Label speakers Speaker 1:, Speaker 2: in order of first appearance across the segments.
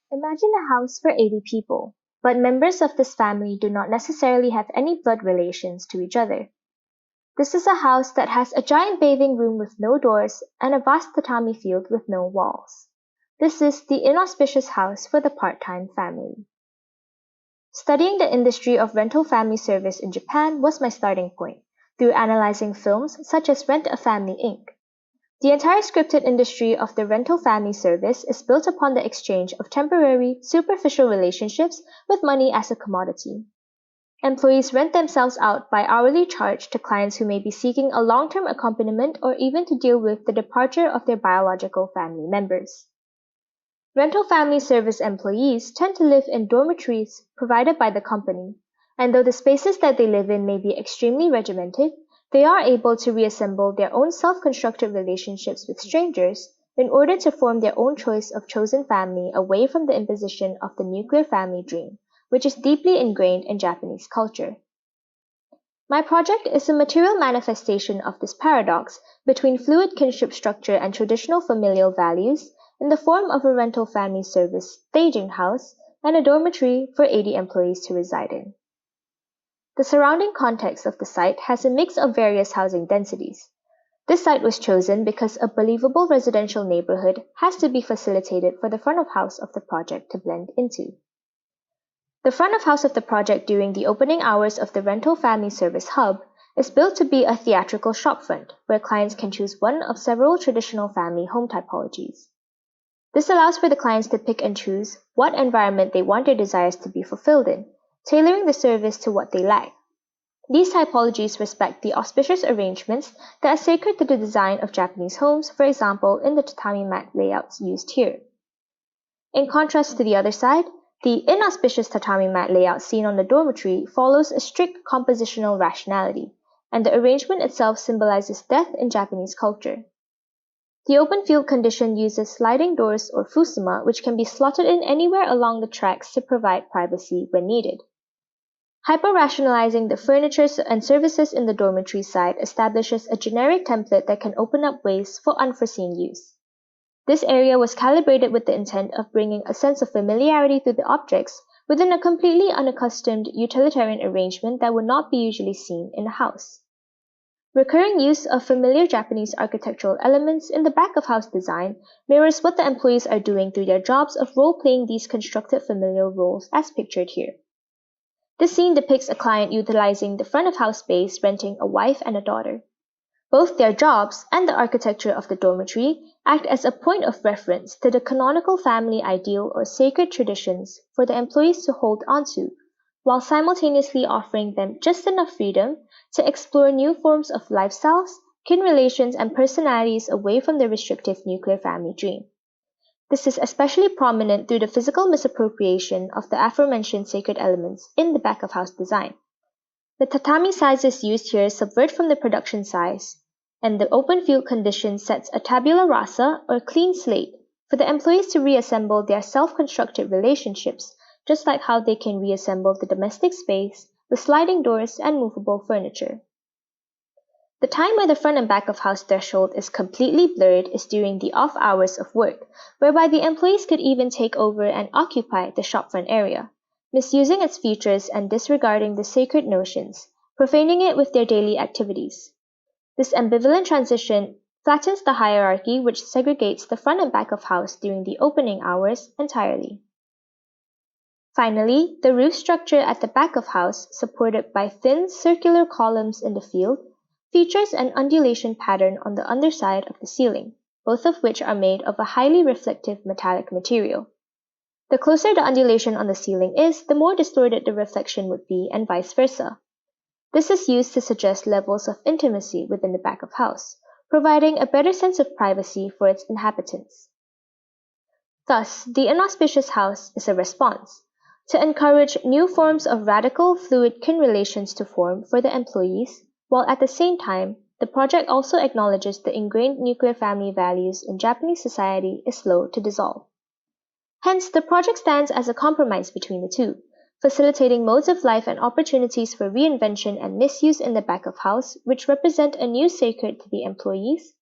Speaker 1: Imagine a house for 80 people, but members of this family do not necessarily have any blood relations to each other. This is a house that has a giant bathing room with no doors and a vast tatami field with no walls. This is the inauspicious house for the part-time family. Studying the industry of rental family service in Japan was my starting point, through analyzing films such as Rent a Family Inc. The entire scripted industry of the rental family service is built upon the exchange of temporary, superficial relationships with money as a commodity. Employees rent themselves out by hourly charge to clients who may be seeking a long-term accompaniment or even to deal with the departure of their biological family members. Rental family service employees tend to live in dormitories provided by the company, and though the spaces that they live in may be extremely regimented, they are able to reassemble their own self-constructed relationships with strangers in order to form their own choice of chosen family away from the imposition of the nuclear family dream, which is deeply ingrained in Japanese culture. My project is a material manifestation of this paradox between fluid kinship structure and traditional familial values in the form of a rental family service staging house and a dormitory for 80 employees to reside in. The surrounding context of the site has a mix of various housing densities. This site was chosen because a believable residential neighborhood has to be facilitated for the front of house of the project to blend into. The front of house of the project during the opening hours of the rental family service hub is built to be a theatrical shopfront where clients can choose one of several traditional family home typologies. This allows for the clients to pick and choose what environment they want their desires to be fulfilled in, tailoring the service to what they like. These typologies respect the auspicious arrangements that are sacred to the design of Japanese homes, for example, in the tatami mat layouts used here. In contrast to the other side, the inauspicious tatami mat layout seen on the dormitory follows a strict compositional rationality, and the arrangement itself symbolizes death in Japanese culture. The open field condition uses sliding doors or fusuma, which can be slotted in anywhere along the tracks to provide privacy when needed. Hyper-rationalizing the furniture and services in the dormitory side establishes a generic template that can open up ways for unforeseen use. This area was calibrated with the intent of bringing a sense of familiarity to the objects within a completely unaccustomed utilitarian arrangement that would not be usually seen in a house. Recurring use of familiar Japanese architectural elements in the back-of-house design mirrors what the employees are doing through their jobs of role-playing these constructed familial roles as pictured here. This scene depicts a client utilizing the front-of-house space renting a wife and a daughter. Both their jobs and the architecture of the dormitory act as a point of reference to the canonical family ideal or sacred traditions for the employees to hold onto, while simultaneously offering them just enough freedom to explore new forms of lifestyles, kin relations, and personalities away from the restrictive nuclear family dream. This is especially prominent through the physical misappropriation of the aforementioned sacred elements in the back-of-house design. The tatami sizes used here subvert from the production size, and the open field condition sets a tabula rasa or clean slate for the employees to reassemble their self-constructed relationships, just like how they can reassemble the domestic space with sliding doors and movable furniture. The time where the front and back of house threshold is completely blurred is during the off hours of work, whereby the employees could even take over and occupy the shopfront area, misusing its features and disregarding the sacred notions, profaning it with their daily activities. This ambivalent transition flattens the hierarchy which segregates the front and back of house during the opening hours entirely. Finally, the roof structure at the back of house, supported by thin circular columns in the field, features an undulation pattern on the underside of the ceiling, both of which are made of a highly reflective metallic material. The closer the undulation on the ceiling is, the more distorted the reflection would be, and vice versa. This is used to suggest levels of intimacy within the back of house, providing a better sense of privacy for its inhabitants. Thus, the inauspicious house is a response to encourage new forms of radical, fluid kin relations to form for the employees, while at the same time, the project also acknowledges the ingrained nuclear family values in Japanese society is slow to dissolve. Hence, the project stands as a compromise between the two, facilitating modes of life and opportunities for reinvention and misuse in the back of house, which represent a new sacred to the employees,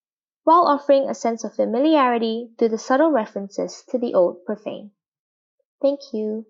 Speaker 1: while offering a sense of familiarity through the subtle references to the old profane. Thank you.